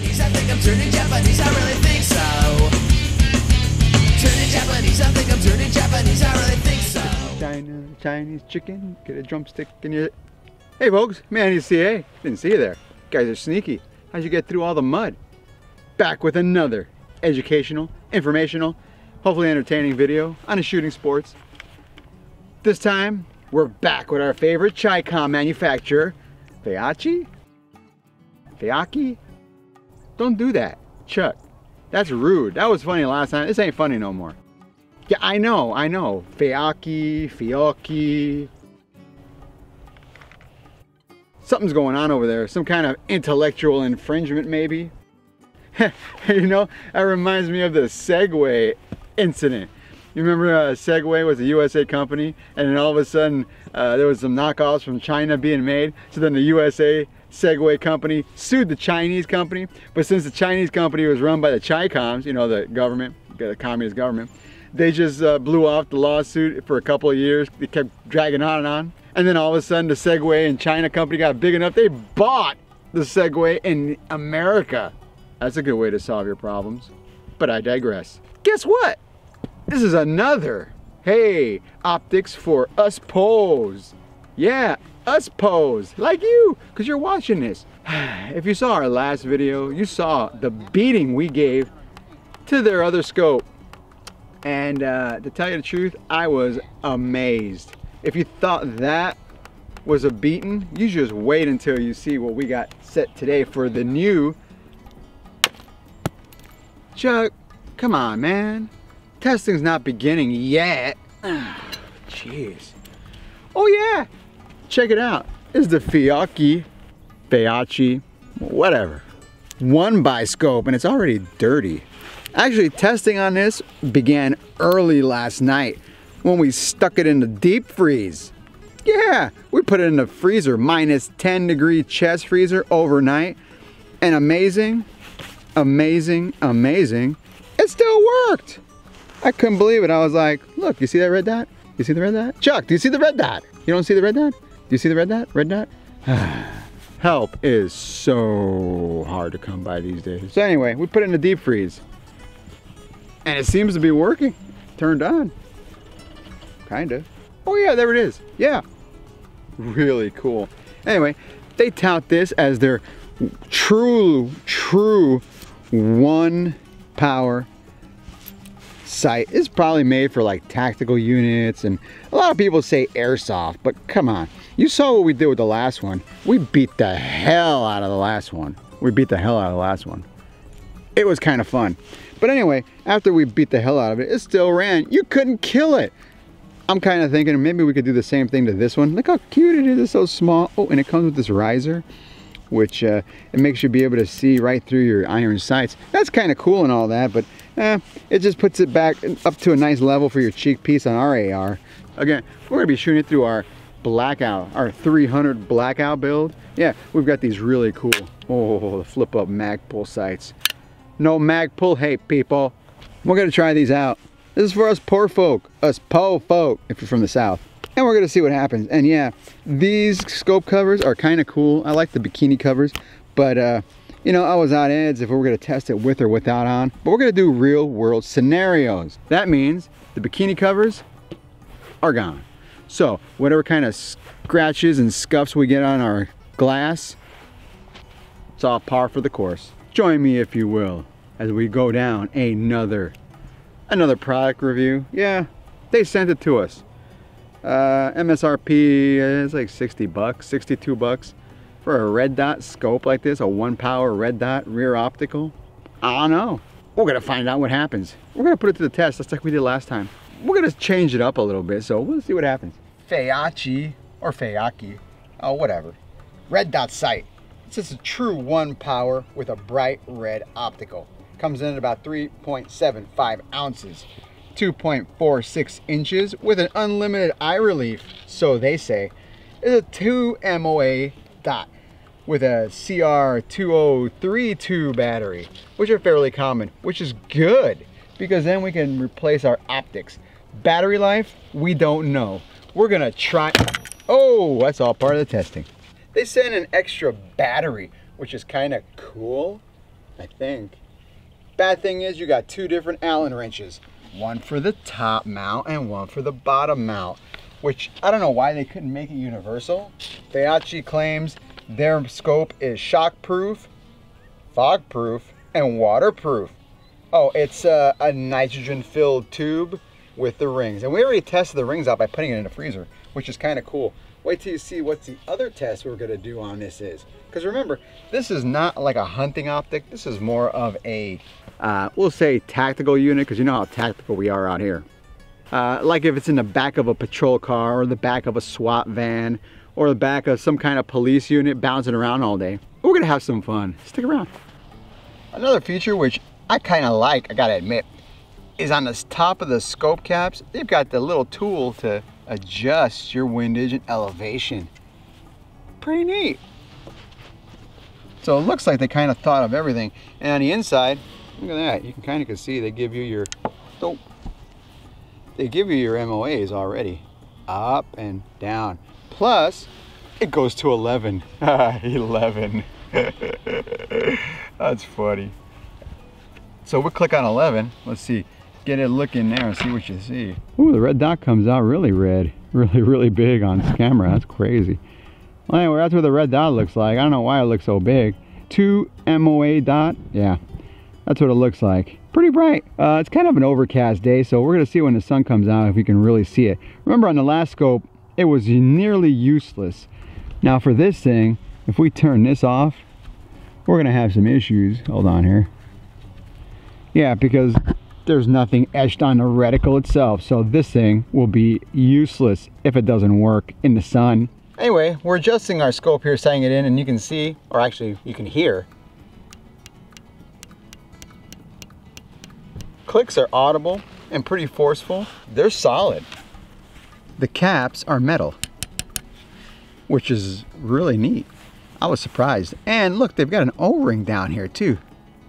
Japanese, I think I'm turning Japanese, I really think so. Turning Japanese, I think I'm turning Japanese, I really think so. Chinese chicken, get a drumstick in your... Hey folks, man, CA. Didn't see you there. You guys are sneaky. How'd you get through all the mud? Back with another educational, informational, hopefully entertaining video on a shooting sports. This time, we're back with our favorite Chicom manufacturer, Feyachi? Feyachi? Don't do that, Chuck. That's rude. That was funny last time. This ain't funny no more. Yeah, I know. Feyachi. Something's going on over there. Some kind of intellectual infringement, maybe. You know, that reminds me of the Segway incident. You remember Segway was a USA company, and then all of a sudden there was some knockoffs from China being made. So then the USA Segway company sued the Chinese company. But since the Chinese company was run by the Chicoms, you know, the government, the communist government, they just blew off the lawsuit for a couple of years. They kept dragging on and on. And then all of a sudden the Segway and China company got big enough, they bought the Segway in America. That's a good way to solve your problems. But I digress. Guess what? This is another, hey, optics for us pros. Yeah, us pros, like you, because you're watching this. If you saw our last video, you saw the beating we gave to their other scope. And to tell you the truth, I was amazed. If you thought that was a beating, you just wait until you see what we got set today for the new. Chuck, come on, man. Testing's not beginning yet. Jeez. Oh yeah, check it out. This is the Feyachi, whatever. 1x scope, and it's already dirty. Actually, testing on this began early last night when we stuck it in the deep freeze. Yeah, we put it in the freezer, -10-degree chest freezer overnight. And amazing, it still worked. I couldn't believe it. I was like, look, you see that red dot? You see the red dot? Chuck, do you see the red dot? You don't see the red dot? Do you see the red dot? Red dot? Help is so hard to come by these days. So anyway, we put it in the deep freeze. And it seems to be working. Turned on. Kind of. Oh yeah, there it is. Yeah. Really cool. Anyway, they tout this as their true 1-power sight. It's probably made for like tactical units, and a lot of people say airsoft, but come on. You saw what we did with the last one. We beat the hell out of the last one. It was kind of fun. But anyway, after we beat the hell out of it, it still ran. You couldn't kill it. I'm kind of thinking maybe we could do the same thing to this one. Look how cute it is. It's so small. Oh, and it comes with this riser, which it makes you be able to see right through your iron sights. That's kind of cool and all that, but it just puts it back up to a nice level for your cheek piece on our AR. Again, we're going to be shooting it through our blackout, our 300 blackout build. Yeah, we've got these really cool, oh, the flip up mag pull sights. No mag pull hate, people. We're going to try these out. This is for us poor folk, us po folk, if you're from the South. And we're going to see what happens. And yeah, these scope covers are kind of cool. I like the bikini covers, but you know, I was on edge if we were going to test it with or without on. But we're going to do real world scenarios. That means the bikini covers are gone. So whatever kind of scratches and scuffs we get on our glass, it's all par for the course. Join me, if you will, as we go down another product review. Yeah, they sent it to us. MSRP is like 60 bucks, 62 bucks for a red dot scope like this, a 1-power red dot rear optical. I don't know. We're gonna find out what happens. We're gonna put it to the test just like we did last time. We're gonna change it up a little bit, so we'll see what happens. Feyachi or Feyachi, oh whatever. Red dot sight. It's just a true 1-power with a bright red optical. Comes in at about 3.75 ounces, 2.46 inches with an unlimited eye relief, so they say. It's a 2 MOA dot with a CR2032 battery, which are fairly common, which is good because then we can replace our optics. Battery life, we don't know. We're gonna try. Oh, that's all part of the testing. They sent an extra battery, which is kind of cool. I think. Bad thing is you got two different Allen wrenches. One for the top mount and one for the bottom mount. Which, I don't know why they couldn't make it universal. Feyachi claims their scope is shockproof, fog-proof, and waterproof. Oh, it's a nitrogen-filled tube with the rings. And we already tested the rings out by putting it in a freezer, which is kind of cool. Wait till you see what the other test we're gonna do on this is. Because remember, this is not like a hunting optic. This is more of a, we'll say tactical unit, because you know how tactical we are out here. Like if it's in the back of a patrol car or the back of a SWAT van or the back of some kind of police unit bouncing around all day. We're gonna have some fun. Stick around. Another feature which I kind of like, I gotta admit, is on the top of the scope caps, they've got the little tool to adjust your windage and elevation. Pretty neat. So it looks like they kind of thought of everything. And on the inside, look at that. You can kind of see they give you your, they give you your MOAs already, up and down. Plus, it goes to 11. 11. That's funny. So we'll click on 11. Let's see. Get a look in there and see what you see. Ooh, the red dot comes out really red. Really big on camera. That's crazy. Well, anyway, that's what the red dot looks like. I don't know why it looks so big. 2 MOA dot. Yeah, that's what it looks like. Pretty bright. It's kind of an overcast day, so we're going to see when the sun comes out if we can really see it. Remember on the last scope, it was nearly useless. Now for this thing, if we turn this off, we're going to have some issues. Hold on here. Yeah, because there's nothing etched on the reticle itself, so this thing will be useless if it doesn't work in the sun. Anyway, we're adjusting our scope here, setting it in, and you can see, or actually you can hear, clicks are audible and pretty forceful. They're solid. The caps are metal, which is really neat. I was surprised. And look, they've got an O-ring down here too,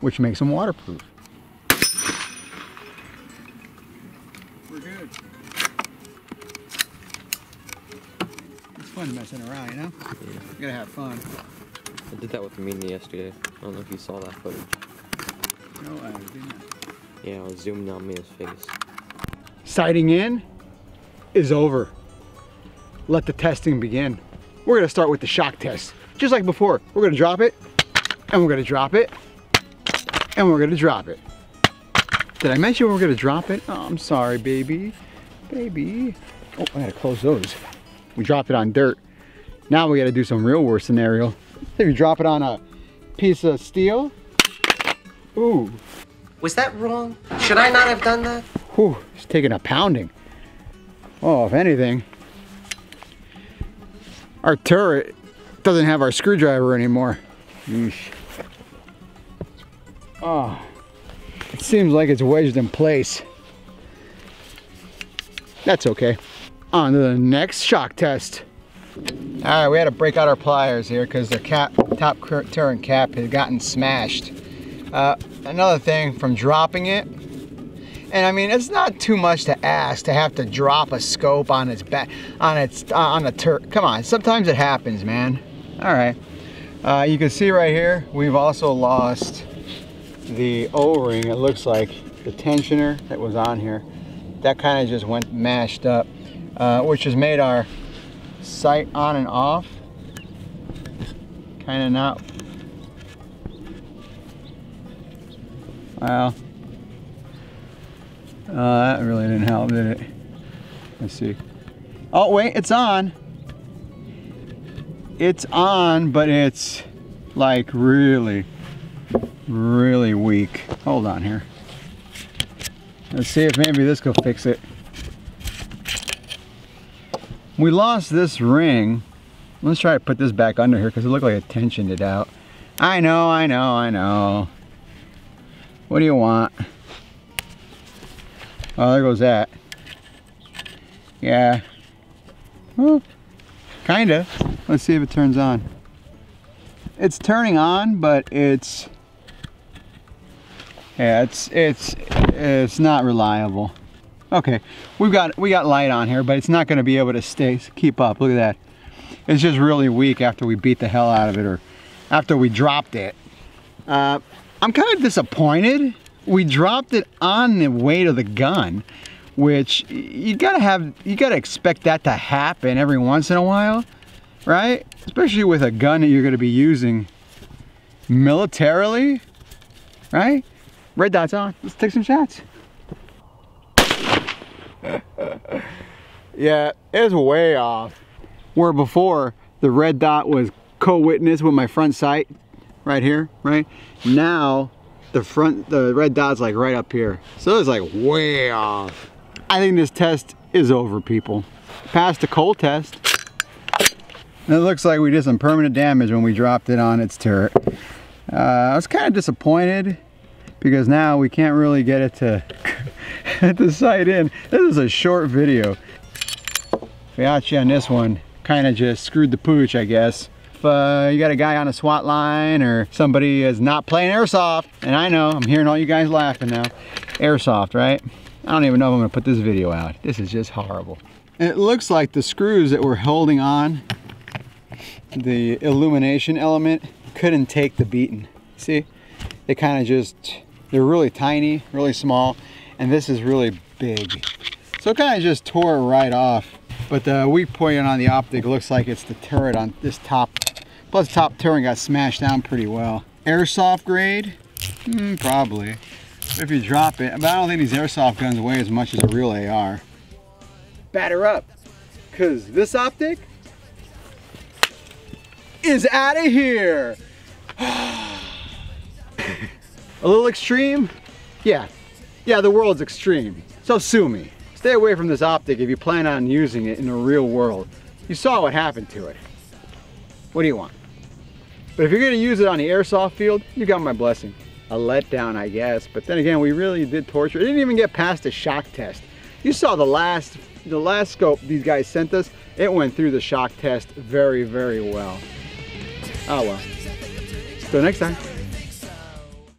which makes them waterproof. We're good. It's fun messing around, you know? Yeah. You gotta have fun. I did that with the Mini yesterday. I don't know if you saw that footage. No, I didn't. Yeah, I was zooming on Mia's face. Sighting in is over. Let the testing begin. We're gonna start with the shock test. Just like before, we're gonna drop it, and we're gonna drop it, and we're gonna drop it. Did I mention we're gonna drop it? Oh, I'm sorry, baby. Baby. Oh, I gotta close those. We dropped it on dirt. Now we gotta do some real worst scenario. If you drop it on a piece of steel, ooh. Was that wrong? Should I not have done that? Whew, it's taking a pounding. Oh, if anything, our turret doesn't have our screwdriver anymore. Yeesh. Oh, it seems like it's wedged in place. That's okay. On to the next shock test. All right, we had to break out our pliers here because the top turret cap had gotten smashed. Another thing from dropping it, and I mean it's not too much to ask to have to drop a scope on its back, on the turret. Come on, sometimes it happens, man. All right, you can see right here we've also lost the O-ring. It looks like the tensioner that was on here, that kind of just went mashed up, which has made our sight on and off kind of not. Well, that really didn't help, did it? Let's see. Oh wait, it's on. It's on, but it's like really weak. Hold on here. Let's see if maybe this will fix it. We lost this ring. Let's try to put this back under here because it looked like it tensioned it out. I know. What do you want? Oh, there goes that. Yeah. Well, kinda. Let's see if it turns on. It's turning on, but it's not reliable. Okay, we got light on here, but it's not going to be able to keep up. Look at that. It's just really weak after we beat the hell out of it, or after we dropped it. I'm kind of disappointed. We dropped it on the weight of the gun, which you gotta expect that to happen every once in a while, right? Especially with a gun that you're gonna be using militarily, right? Red dot's on. Let's take some shots. Yeah, it's way off. Where before the red dot was co-witness with my front sight right here, right? Now the red dot's like right up here. So it's like way off. I think this test is over, people. Passed the cold test. And it looks like we did some permanent damage when we dropped it on its turret. I was kind of disappointed because now we can't really get it to sight in. This is a short video. Feyachi on this one kind of just screwed the pooch, I guess. If you got a guy on a SWAT line or somebody is not playing airsoft, and I know, I'm hearing all you guys laughing now. Airsoft, right? I don't even know if I'm gonna put this video out. This is just horrible. It looks like the screws that were holding on the illumination element couldn't take the beating. See? They kind of just, they're really tiny, really small, and this is really big. So it kind of just tore it right off. But the weak point on the optic looks like it's the turret on this top. Plus top turret got smashed down pretty well. Airsoft grade? Probably. If you drop it, but I don't think these airsoft guns weigh as much as a real AR. Batter up, because this optic is out of here. A little extreme? Yeah, the world's extreme. So sue me. Stay away from this optic if you plan on using it in the real world. You saw what happened to it. What do you want? But if you're gonna use it on the airsoft field, you got my blessing. A letdown, I guess, but then again, we really did torture. It didn't even get past the shock test. You saw the last scope these guys sent us. It went through the shock test very, very well. Oh well. Till next time.